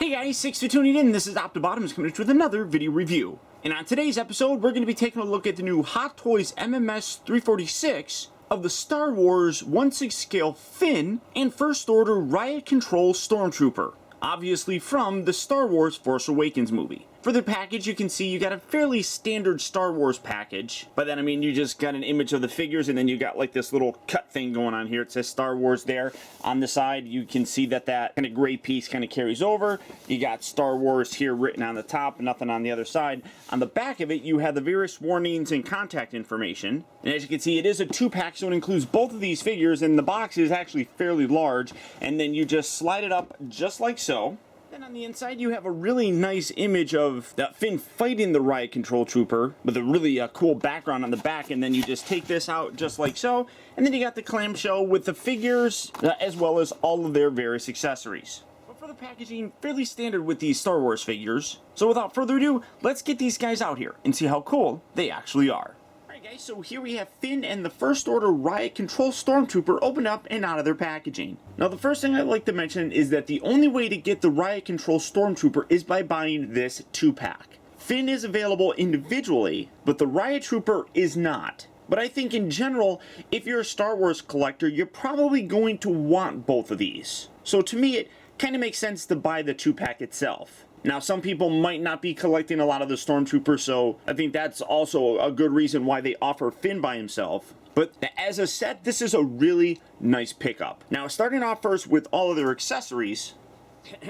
Hey guys, thanks for tuning in. This is optibotimus coming at you with another video review. And on today's episode, we're going to be taking a look at the new Hot Toys MMS 346 of the Star Wars 1/6 scale Finn and First Order Riot Control Stormtrooper, obviously from the Star Wars Force Awakens movie. For the package, you can see you got a fairly standard Star Wars package, but then, I mean, you just got an image of the figures, and then you got like this little cut thing going on here. It says Star Wars there. On the side, you can see that kind of gray piece kind of carries over. You got Star Wars here written on the top, nothing on the other side. On the back of it, you have the various warnings and contact information. And as you can see, it is a 2-pack, so it includes both of these figures, and the box is actually fairly large. And then you just slide it up just like so. Then on the inside, you have a really nice image of that Finn fighting the Riot Control Trooper with a really cool background on the back, and then you just take this out just like so, and then you got the clamshell with the figures as well as all of their various accessories. But for the packaging, fairly standard with these Star Wars figures. So without further ado, let's get these guys out here and see how cool they actually are. Guys, so here we have Finn and the First Order Riot Control Stormtrooper opened up and out of their packaging. Now the first thing I'd like to mention is that the only way to get the Riot Control Stormtrooper is by buying this 2-pack. Finn is available individually, but the Riot Trooper is not. But I think in general, if you're a Star Wars collector, you're probably going to want both of these. So to me, it kind of makes sense to buy the 2-pack itself. Now, some people might not be collecting a lot of the Stormtroopers, so I think that's also a good reason why they offer Finn by himself. But as a set, this is a really nice pickup. Now, starting off first with all of their accessories,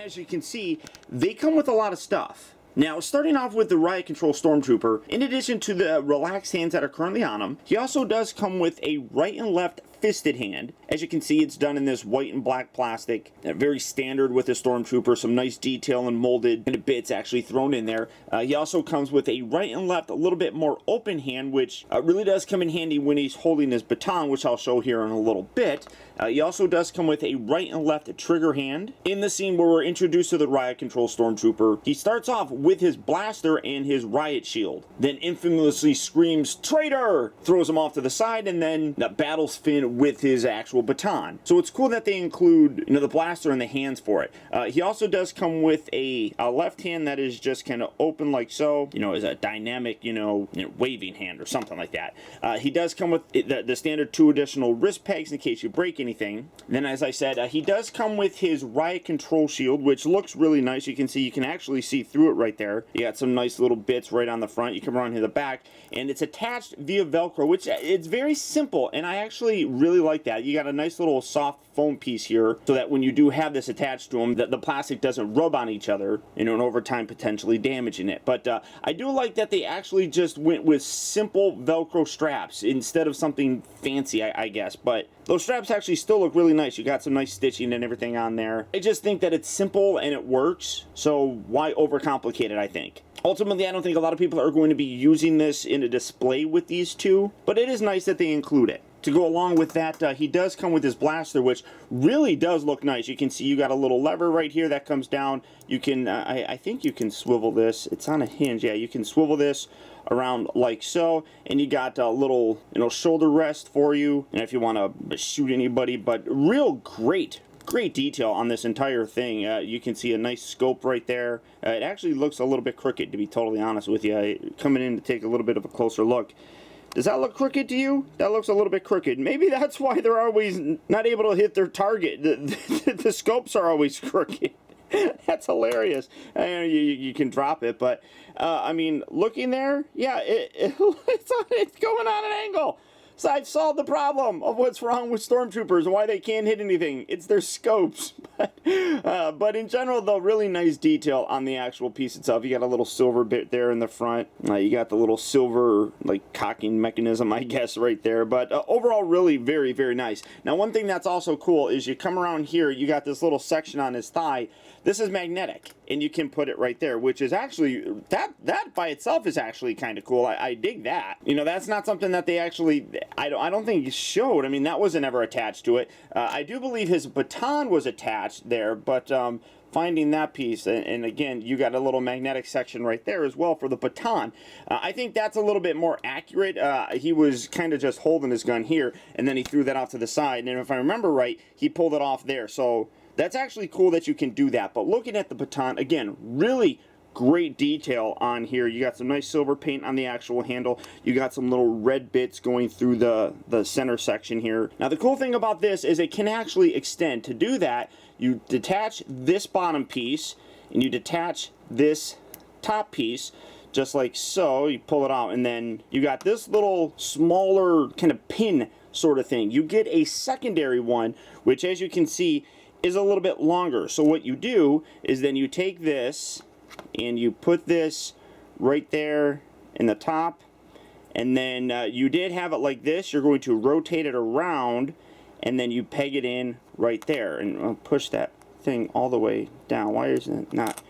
as you can see, they come with a lot of stuff. Now, starting off with the Riot Control Stormtrooper, in addition to the relaxed hands that are currently on him, he also does come with a right and left fisted hand. As you can see, it's done in this white and black plastic, very standard with the Stormtrooper, some nice detail and molded bits actually thrown in there. He also comes with a right and left, a little bit more open hand, which really does come in handy when he's holding his baton, which I'll show here in a little bit. He also does come with a right and left trigger hand. In the scene where we're introduced to the Riot Control Stormtrooper, he starts off with his blaster and his riot shield, then infamously screams, "Traitor!" throws him off to the side, and then battles Finn with his actual baton. So it's cool that they include, the blaster and the hands for it. He also does come with a left hand that is just kind of open like so, as a dynamic, waving hand or something like that. He does come with the standard 2 additional wrist pegs in case you break anything. Then, as I said, he does come with his Riot Control shield, which looks really nice. You can actually see through it right there. You got some nice little bits right on the front. You come around to the back, and it's attached via Velcro, which it's very simple, and I actually really like that. You got a nice little soft foam piece here so that when you do have this attached to them, that the plastic doesn't rub on each other, and over time potentially damaging it. But I do like that they actually just went with simple Velcro straps instead of something fancy, I guess. But those straps actually still look really nice. You got some nice stitching and everything on there. I just think that it's simple and it works, so why overcomplicate it, I think. Ultimately, I don't think a lot of people are going to be using this in a display with these two, but it is nice that they include it. To go along with that, he does come with his blaster, which really does look nice. You can see you got a little lever right here that comes down. You can, I think you can swivel this. It's on a hinge. Yeah, you can swivel this around like so, and you got a little, shoulder rest for you, and if you want to shoot anybody. But real great detail on this entire thing. You can see a nice scope right there. It actually looks a little bit crooked, to be totally honest with you. Coming in to take a little bit of a closer look. Does that look crooked to you? That looks a little bit crooked. Maybe that's why they're always not able to hit their target. The scopes are always crooked. That's hilarious. You can drop it, but I mean, looking there, yeah, it's going on an angle. So I've solved the problem of what's wrong with Stormtroopers and why they can't hit anything. It's their scopes. But in general, though, really nice detail on the actual piece itself. You got a little silver bit there in the front. You got the little silver, cocking mechanism, I guess, right there. But overall, really very, very nice. Now, one thing that's also cool is you come around here, you got this little section on his thigh. This is magnetic, and you can put it right there, which is actually, that by itself is actually kind of cool. I dig that. That's not something that they actually, I don't think showed. I mean, that wasn't ever attached to it. I do believe his baton was attached there, but finding that piece, and again, you got a little magnetic section right there as well for the baton. I think that's a little bit more accurate. He was kind of just holding his gun here, and then he threw that off to the side, and if I remember right, he pulled it off there. So that's actually cool that you can do that. But looking at the baton, again, really great detail on here. You got some nice silver paint on the actual handle. You got some little red bits going through the center section here. Now the cool thing about this is it can actually extend. To do that, you detach this bottom piece and you detach this top piece just like so. You pull it out and then you got this little smaller kind of pin sort of thing. You get a secondary one, which as you can see is a little bit longer. So what you do is then you take this and you put this right there in the top, and then you did have it like this. You're going to rotate it around and then you peg it in right there, and I'll push that thing all the way down. Why isn't it not?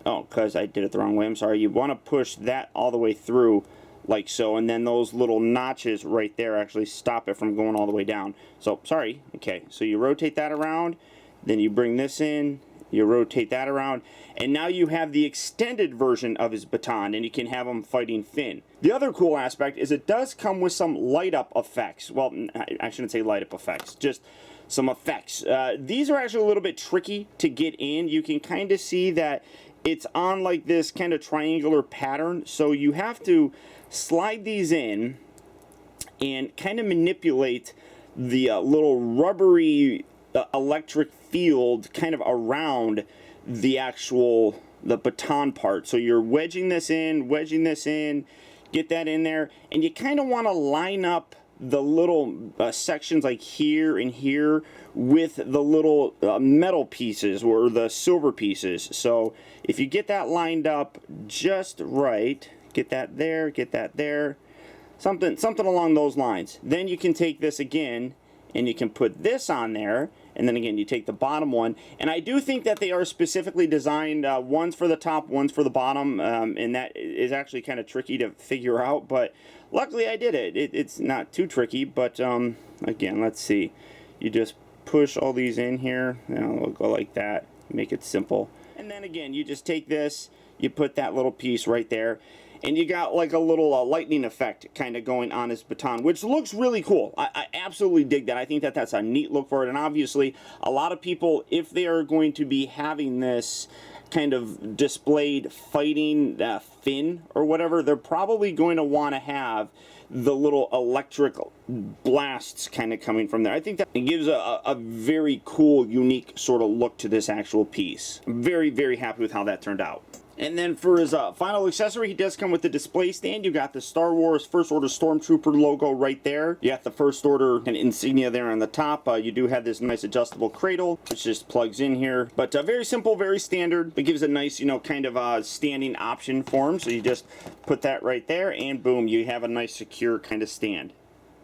Oh, because I did it the wrong way. I'm sorry. You want to push that all the way through like so, and then those little notches right there actually stop it from going all the way down. So sorry. Okay, so you rotate that around, then you bring this in, you rotate that around, and now you have the extended version of his baton, and you can have him fighting Finn. The other cool aspect is it does come with some light up effects. Well, I shouldn't say light up effects, just some effects. These are actually a little bit tricky to get in. You can kind of see that it's on like this kind of triangular pattern, so you have to slide these in and kind of manipulate the little rubbery electric field kind of around the baton part. So you're wedging this in, get that in there, and you kind of want to line up the little sections like here and here with the little metal pieces or the silver pieces. So if you get that lined up just right, get that there, something along those lines, then you can take this again and you can put this on there, and then again you take the bottom one, and I do think that they are specifically designed, one's for the top, one's for the bottom, and that is actually kind of tricky to figure out, but luckily I did it. It's not too tricky, but again, let's see. You just push all these in here, and we'll go like that, make it simple, and then again you just take this, you put that little piece right there, and you got like a little lightning effect kind of going on his baton, which looks really cool. I absolutely dig that. I think that that's a neat look for it. And obviously, a lot of people, if they are going to be having this kind of displayed fighting Finn or whatever, they're probably going to want to have the little electric blasts kind of coming from there. I think that it gives a very cool, unique sort of look to this actual piece. I'm very, very happy with how that turned out. And then for his final accessory, he does come with the display stand. You got the Star Wars First Order Stormtrooper logo right there. You got the First Order and insignia there on the top. You do have this nice adjustable cradle, which just plugs in here. But very simple, very standard. It gives a nice, you know, kind of standing option for him. So you just put that right there, and boom, you have a nice secure kind of stand.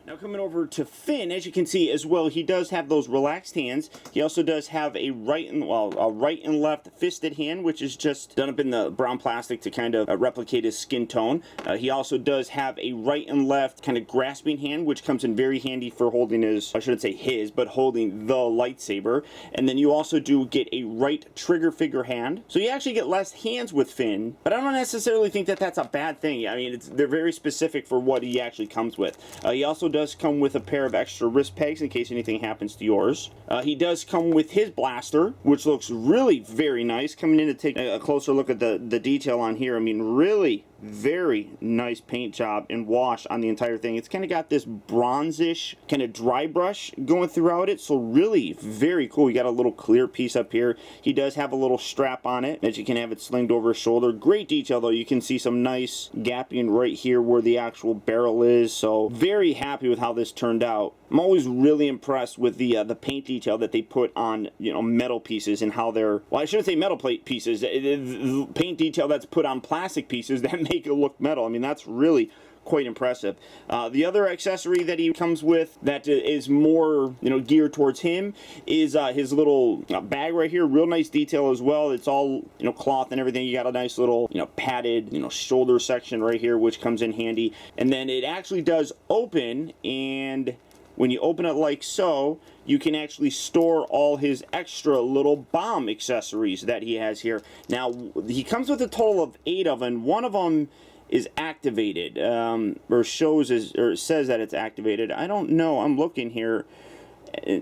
Now coming over to Finn, as you can see as well, he does have those relaxed hands. He also does have a right and left fisted hand, which is just done up in the brown plastic to kind of replicate his skin tone. He also does have a right and left kind of grasping hand, which comes in very handy for holding his, I shouldn't say his, but holding the lightsaber. And then you also do get a right trigger finger hand. So you actually get less hands with Finn, but I don't necessarily think that that's a bad thing. I mean, they're very specific for what he actually comes with. He also does come with a pair of extra wrist pegs in case anything happens to yours. He does come with his blaster, which looks really very nice. Coming in to take a closer look at the detail on here, I mean, really very nice paint job and wash on the entire thing. It's kind of got this bronzish kind of dry brush going throughout it, so really very cool. You got a little clear piece up here. He does have a little strap on it that you can have it slinged over his shoulder. Great detail though. You can see some nice gapping right here where the actual barrel is, so very happy with how this turned out. I'm always really impressed with the paint detail that they put on, you know, metal pieces and how they're, well, I shouldn't say metal plate pieces, the paint detail that's put on plastic pieces that make it look metal. I mean, that's really quite impressive. The other accessory that he comes with that is more, you know, geared towards him is his little bag right here. Real nice detail as well. It's all, you know, cloth and everything. You got a nice little, you know, padded, you know, shoulder section right here, which comes in handy. And then it actually does open, and when you open it like so, you can actually store all his extra little bomb accessories that he has here. Now, he comes with a total of 8 of them. One of them is activated, or says that it's activated. I don't know. I'm looking here.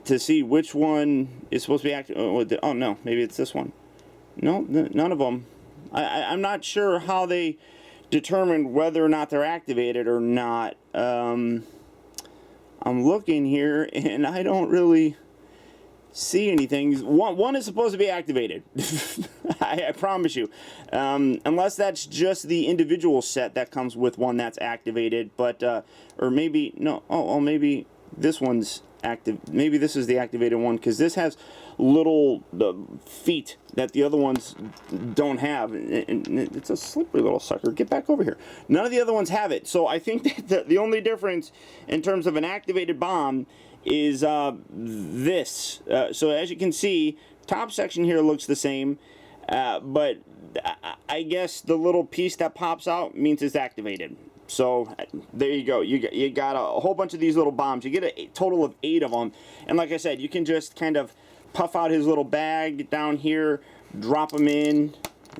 to see which one is supposed to be active. Oh no, maybe it's this one. No, none of them. I'm not sure how they determined whether or not they're activated or not. I'm looking here and I don't really see anything. One is supposed to be activated. I promise you. Unless that's just the individual set that comes with one that's activated, but or maybe no. Oh, maybe this one's active. Maybe this is the activated one, because this has little feet that the other ones don't have, and it's a slippery little sucker. Get back over here. None of the other ones have it, so I think that the only difference in terms of an activated bomb is this. So as you can see, top section here looks the same, but I guess the little piece that pops out means it's activated. So there you go. You got a whole bunch of these little bombs. You get a total of 8 of them, and like I said, you can just kind of puff out his little bag down here, drop them in,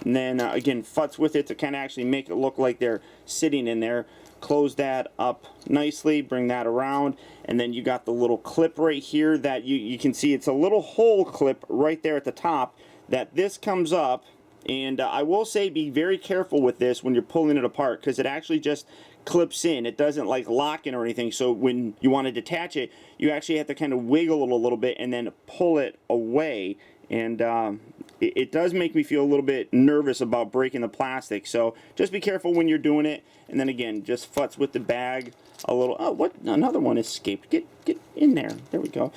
and then again futz with it to kind of actually make it look like they're sitting in there. Close that up nicely, bring that around, and then you got the little clip right here that you can see. It's a little hole clip right there at the top that this comes up. And I will say, be very careful with this when you're pulling it apart, because it actually just clips in. It doesn't like lock in or anything, so when you want to detach it, you actually have to kind of wiggle it a little bit and then pull it away. And it does make me feel a little bit nervous about breaking the plastic, so just be careful when you're doing it. And then again, just futz with the bag a little. Oh, what? Another one escaped. Get in there. There we go.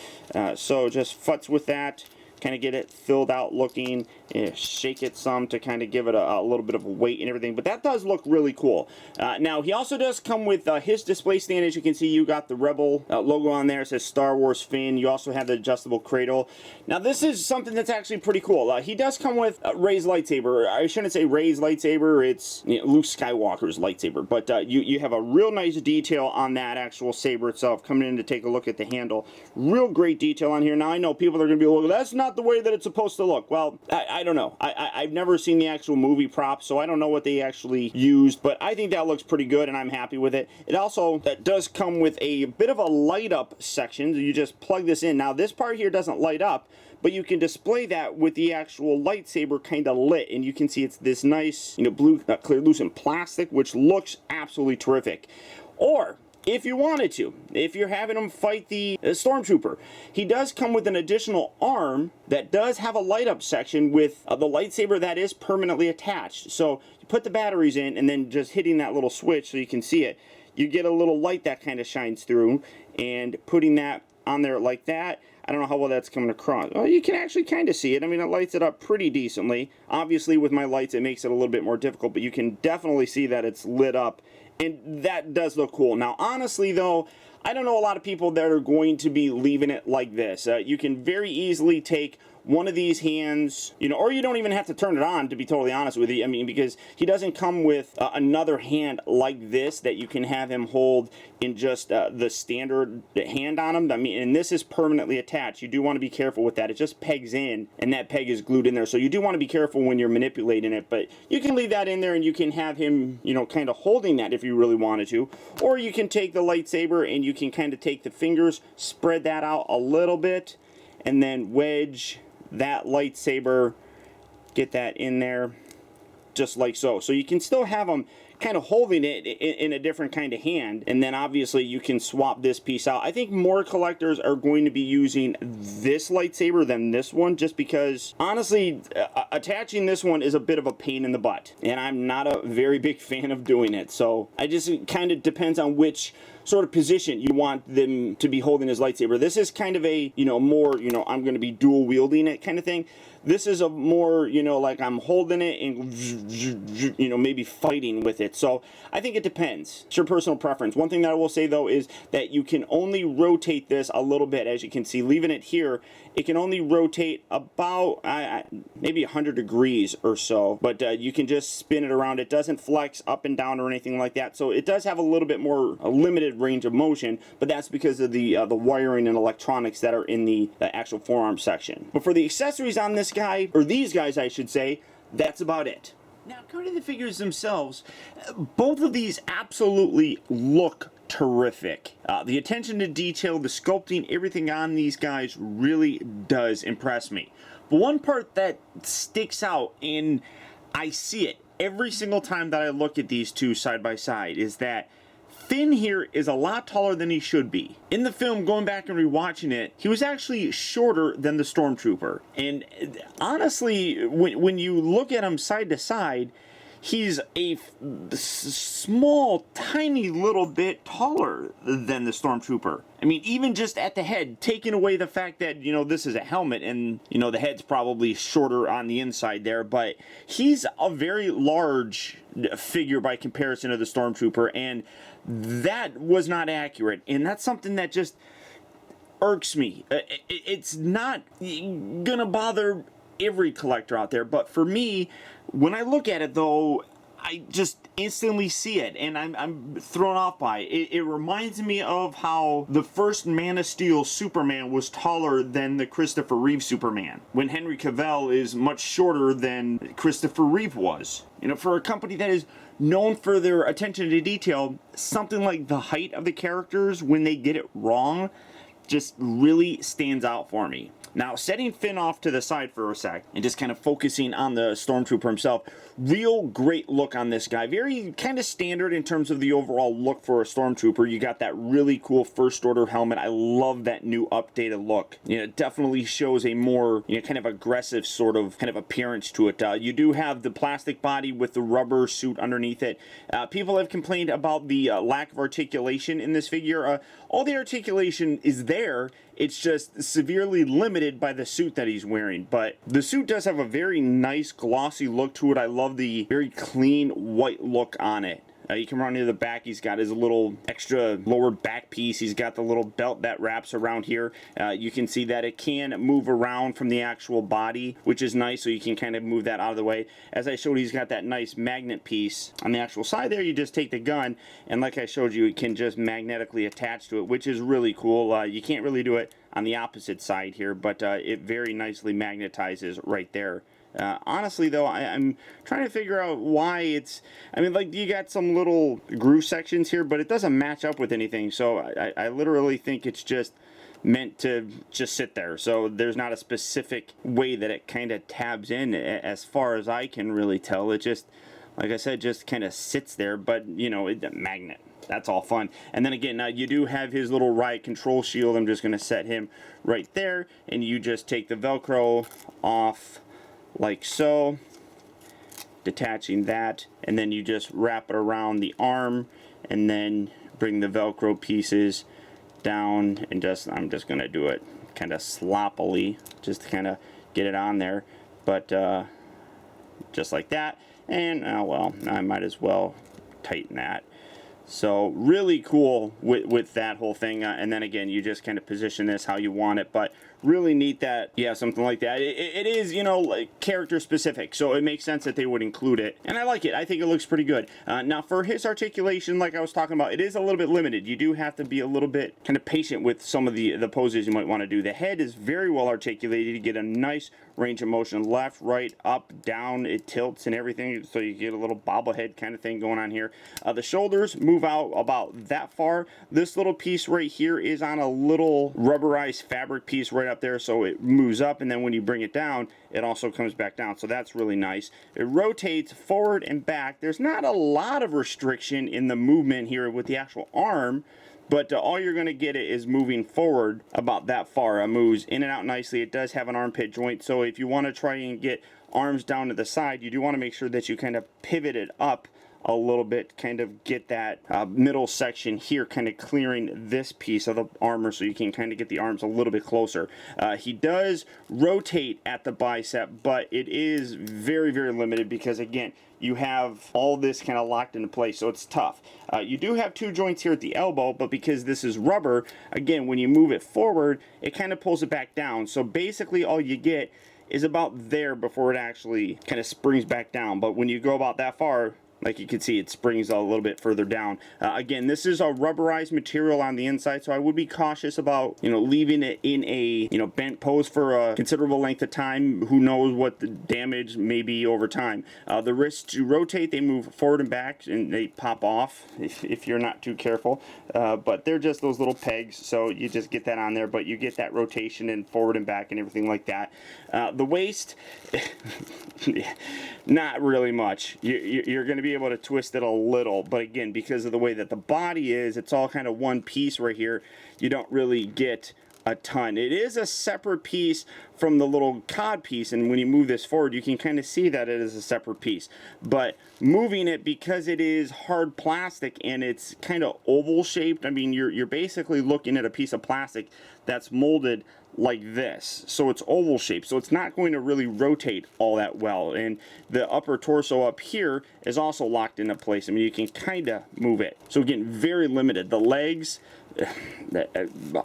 So just futz with that. Kind of get it filled out looking, shake it some to kind of give it a little bit of a weight and everything, but that does look really cool. Now he also does come with his display stand. As you can see, you got the Rebel logo on there. It says Star Wars Finn. You also have the adjustable cradle. Now this is something that's actually pretty cool. He does come with Rey's lightsaber. I shouldn't say Rey's lightsaber, it's Luke Skywalker's lightsaber, but you have a real nice detail on that actual saber itself. Coming in to take a look at the handle, real great detail on here. Now I know people are going to be like, well, that's not the way that it's supposed to look. Well, I don't know. I've never seen the actual movie prop, so I don't know what they actually used, but I think that looks pretty good, and I'm happy with it. It also does come with a bit of a light up section. You just plug this in. Now this part here doesn't light up, but you can display that with the actual lightsaber kind of lit, and you can see it's this nice, blue clear lucent plastic, which looks absolutely terrific. Or if you wanted to, if you're having him fight the Stormtrooper, he does come with an additional arm that does have a light up section with the lightsaber that is permanently attached. So you put the batteries in, and then just hitting that little switch so you can see it, you get a little light that kind of shines through, and putting that on there like that, I don't know how well that's coming across. Oh, you can actually kind of see it. I mean, it lights it up pretty decently. Obviously with my lights it makes it a little bit more difficult, but you can definitely see that it's lit up. And that does look cool. Now, honestly, though, I don't know a lot of people that are going to be leaving it like this. You can very easily take one of these hands, or you don't even have to turn it on, to be totally honest with you. I mean, because he doesn't come with another hand like this that you can have him hold in just the standard hand on him. I mean, and this is permanently attached. You do want to be careful with that. It just pegs in, and that peg is glued in there. So you do want to be careful when you're manipulating it, but you can leave that in there, and you can have him, kind of holding that if you really wanted to. Or you can take the lightsaber, and you can kind of take the fingers, spread that out a little bit, and then wedge that lightsaber, get that in there just like so. So you can still have them kind of holding it in a different kind of hand, and then obviously you can swap this piece out. I think more collectors are going to be using this lightsaber than this one, just because honestly attaching this one is a bit of a pain in the butt, and I'm not a very big fan of doing it. So I just, it kind of depends on which sort of position you want them to be holding his lightsaber. This is kind of a, more, I'm going to be dual wielding it kind of thing. This is a more, like I'm holding it and, maybe fighting with it. So I think it depends. It's your personal preference. One thing that I will say, though, is that you can only rotate this a little bit. As you can see, leaving it here, it can only rotate about maybe 100 degrees or so. But you can just spin it around. It doesn't flex up and down or anything like that. So it does have a little bit more limited range of motion, but that's because of the wiring and electronics that are in the actual forearm section. But for the accessories on this guy, or these guys I should say, that's about it. Now, coming to the figures themselves, both of these absolutely look terrific. The attention to detail, the sculpting, everything on these guys really does impress me. But one part that sticks out, and I see it every single time that I look at these two side by side, is that Finn here is a lot taller than he should be. In the film, going back and rewatching it, he was actually shorter than the Stormtrooper. And honestly, when you look at him side to side, he's a small, tiny little bit taller than the Stormtrooper. I mean, even just at the head, taking away the fact that, you know, this is a helmet and, you know, the head's probably shorter on the inside there, but he's a very large figure by comparison to the Stormtrooper, and that was not accurate. And that's something that just irks me. It's not gonna bother every collector out there, but for me, when I look at it though, I just instantly see it, and I'm thrown off by it. It reminds me of how the first Man of Steel Superman was taller than the Christopher Reeve Superman, when Henry Cavill is much shorter than Christopher Reeve was. You know, for a company that is known for their attention to detail, something like the height of the characters when they get it wrong just really stands out for me. Now, setting Finn off to the side for a sec and just kind of focusing on the Stormtrooper himself, real great look on this guy. Very kind of standard in terms of the overall look for a Stormtrooper. You got that really cool First Order helmet. I love that new updated look. You know, it definitely shows a more, you know, kind of aggressive sort of kind of appearance to it. You do have the plastic body with the rubber suit underneath it. People have complained about the lack of articulation in this figure. All the articulation is there. It's just severely limited by the suit that he's wearing. But the suit does have a very nice glossy look to it. I love the very clean white look on it. You come around near the back, he's got his little extra lower back piece. He's got the little belt that wraps around here. You can see that it can move around from the actual body, which is nice, so you can kind of move that out of the way. As I showed, he's got that nice magnet piece on the actual side there. You just take the gun, and like I showed you, it can just magnetically attach to it, which is really cool. You can't really do it on the opposite side here, but it very nicely magnetizes right there. Honestly though, I'm trying to figure out why it's, I mean, like, you got some little groove sections here, but it doesn't match up with anything, so I literally think it's just meant to just sit there. So there's not a specific way that it kind of tabs in, as far as I can really tell. It just, like I said, just kind of sits there, but, you know, it's a magnet. That's all fun. And then again, you do have his little Riot control shield. I'm just going to set him right there, and you just take the Velcro off like so, detaching that, and then you just wrap it around the arm, and then bring the Velcro pieces down, and I'm just going to do it kind of sloppily, just to kind of get it on there, but just like that. And well, I might as well tighten that. So really cool with that whole thing, and then again, you just kind of position this how you want it, but really neat that, yeah, something like that. It is, you know, like character specific, so it makes sense that they would include it, and I like it. I think it looks pretty good. Now for his articulation, like I was talking about, it is a little bit limited. You do have to be a little bit kind of patient with some of the poses you might want to do. The head is very well articulated. You get a nice range of motion, left, right, up, down. It tilts and everything, so you get a little bobblehead kind of thing going on here. The shoulders move out about that far. This little piece right here is on a little rubberized fabric piece right up there, so it moves up, and then when you bring it down, it also comes back down, so that's really nice. It rotates forward and back. There's not a lot of restriction in the movement here with the actual arm, but all you're going to get it is moving forward about that far. It moves in and out nicely. It does have an armpit joint, so if you want to try and get arms down to the side, you do want to make sure that you kind of pivot it up a little bit, kind of get that middle section here kind of clearing this piece of the armor, so you can kind of get the arms a little bit closer. He does rotate at the bicep, but it is very, very limited because, again, you have all this kind of locked into place, so it's tough. You do have two joints here at the elbow, but because this is rubber, again, when you move it forward, it kind of pulls it back down. So basically all you get is about there before it actually kind of springs back down. But when you go about that far, Like you can see, it springs a little bit further down. Again, this is a rubberized material on the inside, so I would be cautious about, leaving it in a, bent pose for a considerable length of time. Who knows what the damage may be over time. The wrists to rotate, they move forward and back, and they pop off if you're not too careful. But they're just those little pegs, so you just get that on there, but you get that rotation and forward and back and everything like that. The waist, not really much. You're going to be able to twist it a little, but again, because of the way that the body is, it's all kind of one piece right here. You don't really get a ton. It is a separate piece from the little cod piece, and when you move this forward, you can kind of see that it is a separate piece. But moving it, because it is hard plastic and it's kind of oval shaped, I mean, you're basically looking at a piece of plastic that's molded like this, so it's oval shaped, so it's not going to really rotate all that well. And the upper torso up here is also locked into place. I mean, you can kind of move it, so again, very limited. The legs,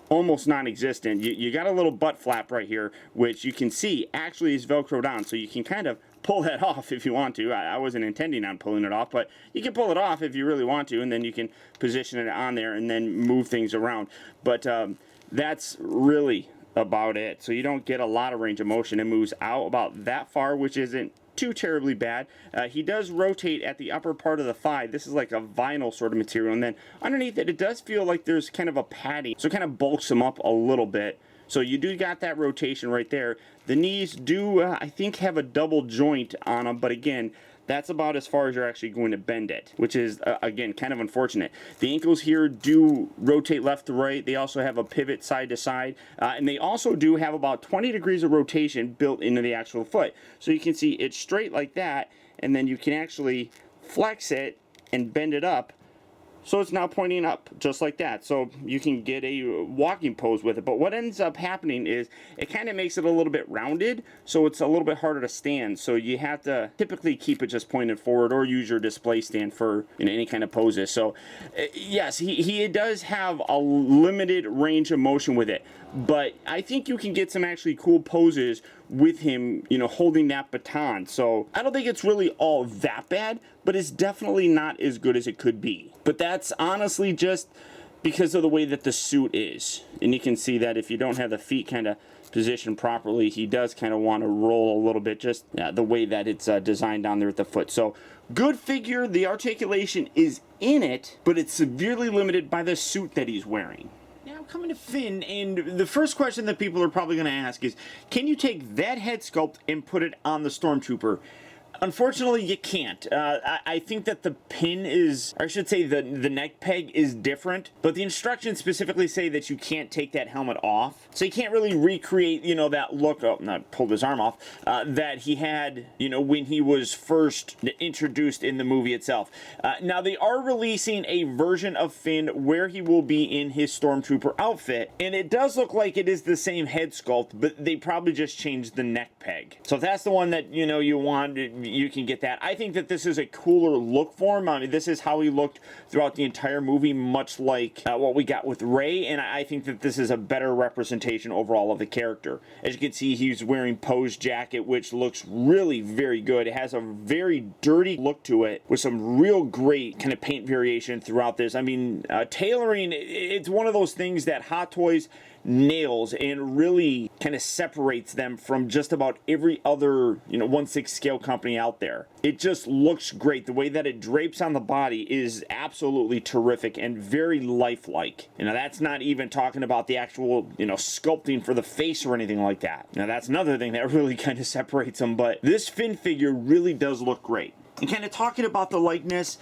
almost non-existent. You got a little butt flap right here, which you can see actually is velcroed on, so you can kind of pull that off if you want to. I wasn't intending on pulling it off, but you can pull it off if you really want to, and then you can position it on there and then move things around. But that's really about it. So you don't get a lot of range of motion. It moves out about that far, which isn't too terribly bad. He does rotate at the upper part of the thigh. This is like a vinyl sort of material, and then underneath it, it does feel like there's kind of a padding, so it kind of bulks him up a little bit. So you do got that rotation right there. The knees do, I think, have a double joint on them, but again, that's about as far as you're actually going to bend it, which is, again, kind of unfortunate. The ankles here do rotate left to right. They also have a pivot side to side, and they also do have about 20 degrees of rotation built into the actual foot. So you can see it's straight like that, and then you can actually flex it and bend it up, so it's now pointing up just like that. So you can get a walking pose with it. But what ends up happening is it kind of makes it a little bit rounded, so it's a little bit harder to stand. So you have to typically keep it just pointed forward, or use your display stand for any kind of poses. So yes, he does have a limited range of motion with it, but I think you can get some actually cool poses with him, holding that baton. So I don't think it's really all that bad, but it's definitely not as good as it could be. But that's honestly just because of the way that the suit is. And you can see that if you don't have the feet kind of positioned properly, he does kind of want to roll a little bit, just the way that it's designed down there at the foot. So good figure. The articulation is in it, but it's severely limited by the suit that he's wearing. Now coming to Finn, and the first question that people are probably going to ask is, can you take that head sculpt and put it on the Stormtrooper? Unfortunately, you can't. I think that the pin is, or I should say the neck peg is different, but the instructions specifically say that you can't take that helmet off. So you can't really recreate, that look, not pulled his arm off, that he had, when he was first introduced in the movie itself. Now, they are releasing a version of Finn where he will be in his Stormtrooper outfit, and it does look like it is the same head sculpt, but they probably just changed the neck peg. So if that's the one that, you want, you can get that. I think that this is a cooler look for him. I mean, this is how he looked throughout the entire movie, much like what we got with Rey, and I think that this is a better representation overall of the character. As you can see, he's wearing Poe's jacket, which looks really very good. It has a very dirty look to it with some real great kind of paint variation throughout this. I mean, tailoring, it's one of those things that Hot Toys nails and really kind of separates them from just about every other 1/6 scale company out there. It just looks great. The way that it drapes on the body is absolutely terrific and very lifelike. That's not even talking about the actual sculpting for the face or anything like that. Now that's another thing that really kind of separates them, but this Finn figure really does look great. And kind of talking about the likeness,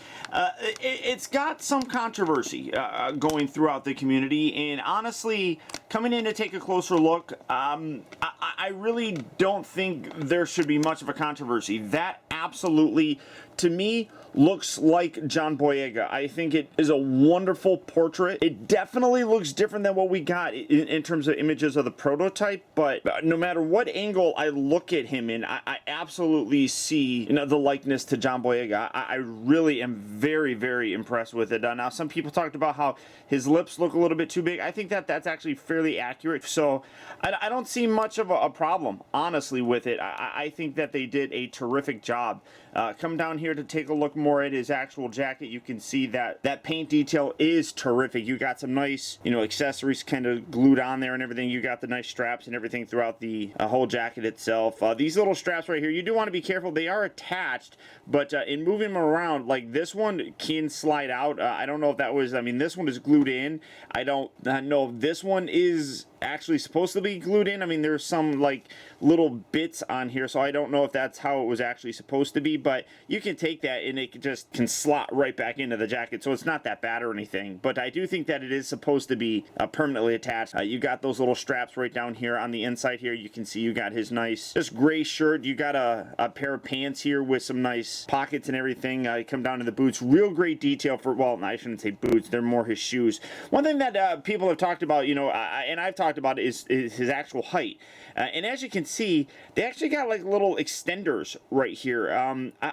it's got some controversy going throughout the community, and honestly, coming in to take a closer look, I really don't think there should be much of a controversy. That absolutely, to me, looks like John Boyega. I think it is a wonderful portrait. It definitely looks different than what we got in terms of images of the prototype, but no matter what angle I look at him in, I absolutely see the likeness to John Boyega. I really am very, very impressed with it. Now, some people talked about how his lips look a little bit too big. I think that that's actually fairly accurate, so I don't see much of a problem, honestly, with it. I think that they did a terrific job. Come down here to take a look more at his actual jacket. You can see that that paint detail is terrific. You got some nice, you know, accessories kind of glued on there and everything. You got the nice straps and everything throughout the whole jacket itself. These little straps right here, you do want to be careful. They are attached, but in moving them around, like this one can slide out. I don't know if that was, I mean, this one is glued in. I don't know if this one is actually supposed to be glued in. I mean, there's some like little bits on here, so I don't know if that's how it was actually supposed to be, but you can take that and it just can slot right back into the jacket, so it's not that bad or anything. But I do think that it is supposed to be permanently attached. You got those little straps right down here on the inside here. You can see you got his nice just gray shirt. You got a pair of pants here with some nice pockets and everything. Come down to the boots. Real great detail for, well, I shouldn't say boots, they're more his shoes. One thing that people have talked about, you know, and I've talked about is his actual height. And as you can see, they actually got like little extenders right here.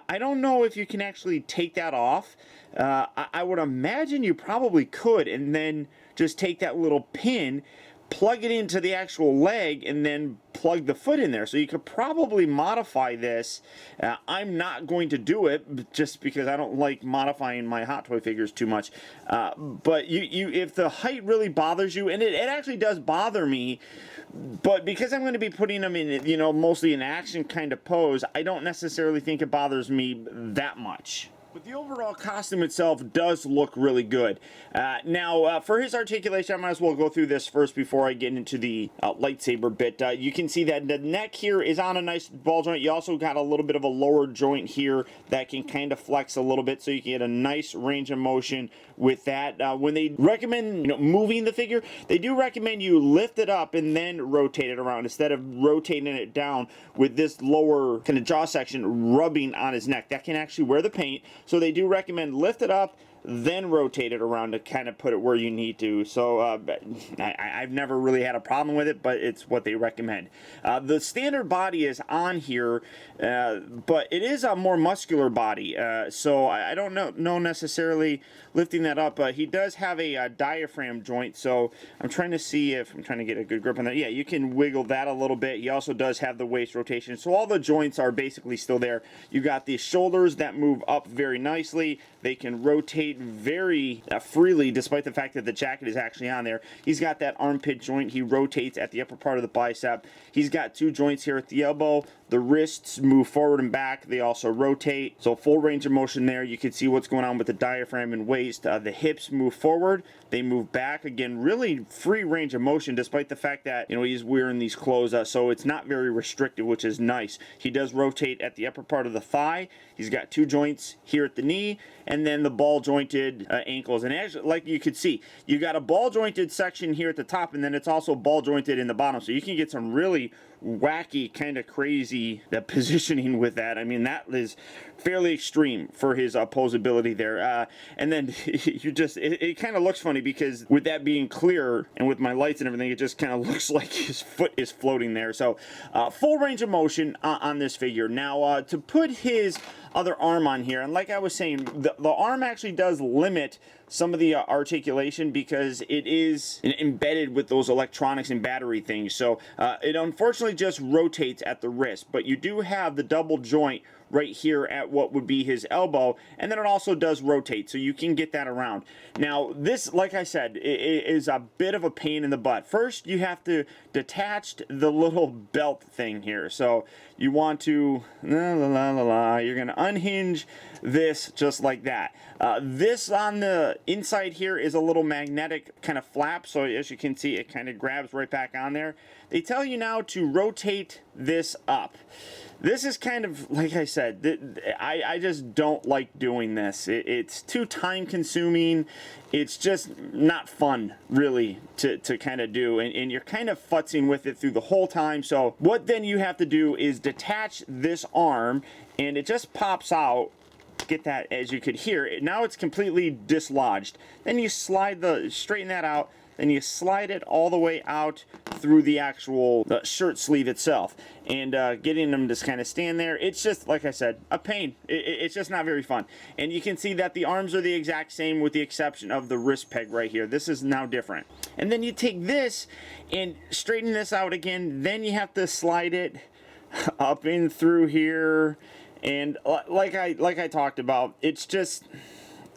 I don't know if you can actually take that off. I would imagine you probably could, and then just take that little pin, plug it into the actual leg, and then plug the foot in there. So you could probably modify this. I'm not going to do it just because I don't like modifying my Hot Toy figures too much. But if the height really bothers you, and it actually does bother me, but because I'm going to be putting them in, you know, mostly an action kind of pose, I don't necessarily think it bothers me that much. But the overall costume itself does look really good. Now, for his articulation, I might as well go through this first before I get into the lightsaber bit. You can see that the neck here is on a nice ball joint. You also got a little bit of a lower joint here that can kind of flex a little bit, so you can get a nice range of motion with that. When they recommend, you know, moving the figure, they do recommend you lift it up and then rotate it around instead of rotating it down with this lower kind of jaw section rubbing on his neck. That can actually wear the paint. So they do recommend lift it up, then rotate it around to kind of put it where you need to. So I've never really had a problem with it, but it's what they recommend. The standard body is on here, but it is a more muscular body. So I don't know necessarily lifting that up. He does have a diaphragm joint, so I'm trying to see if I'm trying to get a good grip on that. Yeah, you can wiggle that a little bit. He also does have the waist rotation, so all the joints are basically still there. You got the shoulders that move up very nicely. They can rotate very freely, despite the fact that the jacket is actually on there. He's got that armpit joint. He rotates at the upper part of the bicep. He's got two joints here at the elbow. The wrists move forward and back. They also rotate. So full range of motion there. You can see what's going on with the diaphragm and waist. The hips move forward. They move back. Again, really free range of motion, despite the fact that, you know, he's wearing these clothes. So it's not very restrictive, which is nice. He does rotate at the upper part of the thigh. He's got two joints here at the knee, and then the ball jointed ankles. And as like you could see, you got a ball jointed section here at the top, and then it's also ball jointed in the bottom. So you can get some really wacky, kind of crazy positioning with that. I mean, that is fairly extreme for his posability there. And then you just, it kind of looks funny because with that being clear and with my lights and everything, it just kind of looks like his foot is floating there. So full range of motion on this figure. Now, to put his other arm on here, and like I was saying, the arm actually does limit some of the articulation because it is embedded with those electronics and battery things. So it unfortunately just rotates at the wrist, but you do have the double joint right here at what would be his elbow, and then it also does rotate, so you can get that around. Now this, like I said, is a bit of a pain in the butt. First, you have to detach the little belt thing here. So you want to, you're gonna unhinge this just like that. This on the inside here is a little magnetic kind of flap, so as you can see, it kind of grabs right back on there. They tell you now to rotate this up. This is kind of, like I said, I just don't like doing this. It's too time consuming. It's just not fun, really, to kind of do. And you're kind of futzing with it through the whole time. So what then you have to do is detach this arm, and it just pops out. Get that, as you could hear. Now it's completely dislodged. Then you straighten that out. Then you slide it all the way out through the actual shirt sleeve itself. And getting them to kind of stand there, it's just, like I said, a pain. It's just not very fun. And you can see that the arms are the exact same with the exception of the wrist peg right here. This is now different. And then you take this and straighten this out again. Then you have to slide it up in through here. And like I talked about, it's just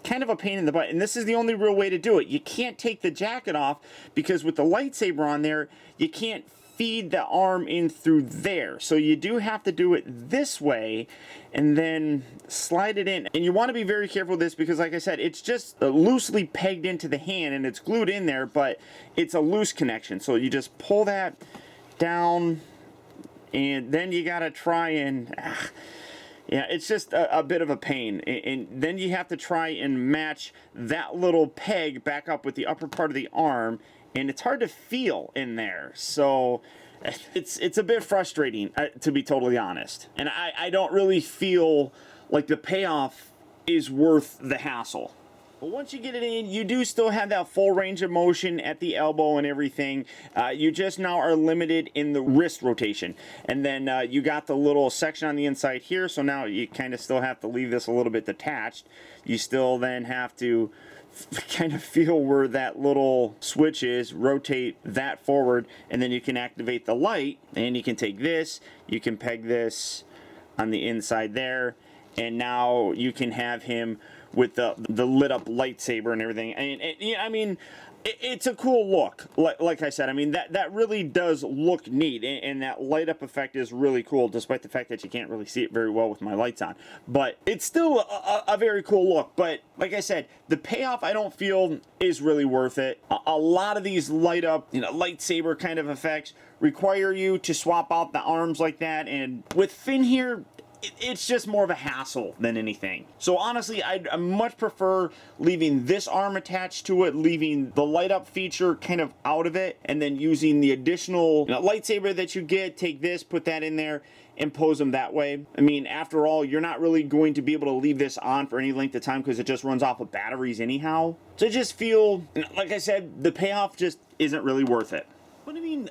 kind of a pain in the butt, and this is the only real way to do it. You can't take the jacket off because with the lightsaber on there, you can't feed the arm in through there. So you do have to do it this way and then slide it in. And you want to be very careful with this because, like I said, it's just loosely pegged into the hand and it's glued in there, but it's a loose connection. So you just pull that down and then you got to try and... yeah, it's just a bit of a pain. And then you have to try and match that little peg back up with the upper part of the arm, and it's hard to feel in there. So it's a bit frustrating, to be totally honest. And I don't really feel like the payoff is worth the hassle. But once you get it in, you do still have that full range of motion at the elbow and everything. You just now are limited in the wrist rotation. And then you got the little section on the inside here, so now you kind of still have to leave this a little bit detached. You still then have to kind of feel where that little switch is, rotate that forward, and then you can activate the light, and you can take this, you can peg this on the inside there, and now you can have him with the lit up lightsaber and everything. And I mean, it's a cool look. Like I said, I mean, that really does look neat, and that light up effect is really cool, despite the fact that you can't really see it very well with my lights on. But it's still a very cool look. But like I said, the payoff I don't feel is really worth it. A lot of these light up, lightsaber kind of effects require you to swap out the arms like that, and with Finn here, it's just more of a hassle than anything. So honestly, I much prefer leaving this arm attached to it, leaving the light up feature kind of out of it, and then using the additional lightsaber that you get, take this, put that in there, and pose them that way. I mean, after all, you're not really going to be able to leave this on for any length of time because it just runs off of batteries anyhow. So I just feel, like I said, the payoff just isn't really worth it. But I mean,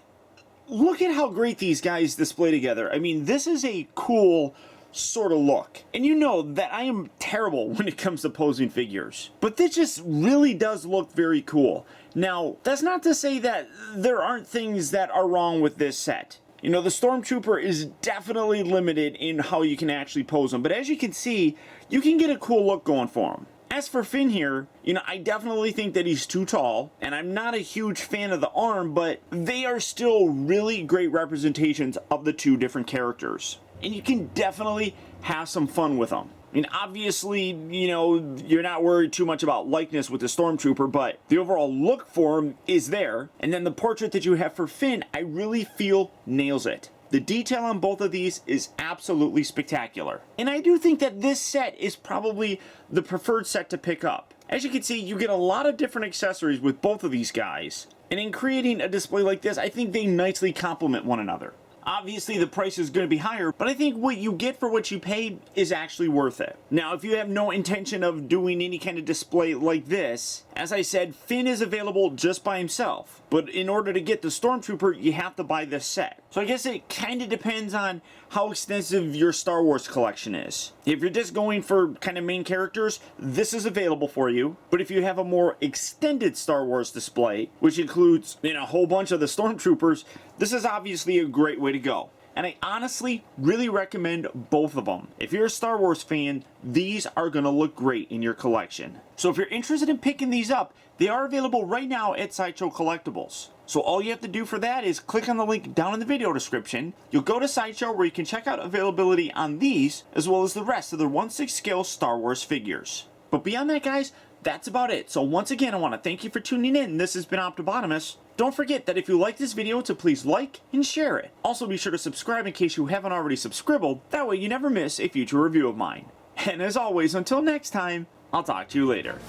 look at how great these guys display together. I mean, this is a cool sort of look. And you know that I am terrible when it comes to posing figures, but this just really does look very cool. Now, that's not to say that there aren't things that are wrong with this set. The Stormtrooper is definitely limited in how you can actually pose him, but as you can see, you can get a cool look going for him. As for Finn here, I definitely think that he's too tall, and I'm not a huge fan of the arm, but they are still really great representations of the two different characters. And you can definitely have some fun with them. I mean, obviously, you're not worried too much about likeness with the Stormtrooper, but the overall look for him is there. And then the portrait that you have for Finn, I really feel nails it. The detail on both of these is absolutely spectacular. And I do think that this set is probably the preferred set to pick up. As you can see, you get a lot of different accessories with both of these guys. And in creating a display like this, I think they nicely complement one another. Obviously, the price is going to be higher, but I think what you get for what you pay is actually worth it. Now, if you have no intention of doing any kind of display like this, as I said, Finn is available just by himself. But in order to get the Stormtrooper, you have to buy this set. So I guess it kind of depends on how extensive your Star Wars collection is. If you're just going for kind of main characters, this is available for you. But if you have a more extended Star Wars display, which includes a whole bunch of the Stormtroopers, this is obviously a great way to go. And I honestly really recommend both of them. If you're a Star Wars fan, these are going to look great in your collection. So if you're interested in picking these up, they are available right now at Sideshow Collectibles. So all you have to do for that is click on the link down in the video description. You'll go to Sideshow where you can check out availability on these, as well as the rest of the 1/6 scale Star Wars figures. But beyond that, guys, that's about it. So once again, I want to thank you for tuning in. This has been optibotimus. Don't forget that if you like this video to please like and share it. Also be sure to subscribe in case you haven't already subscribed. That way you never miss a future review of mine. And as always, until next time, I'll talk to you later.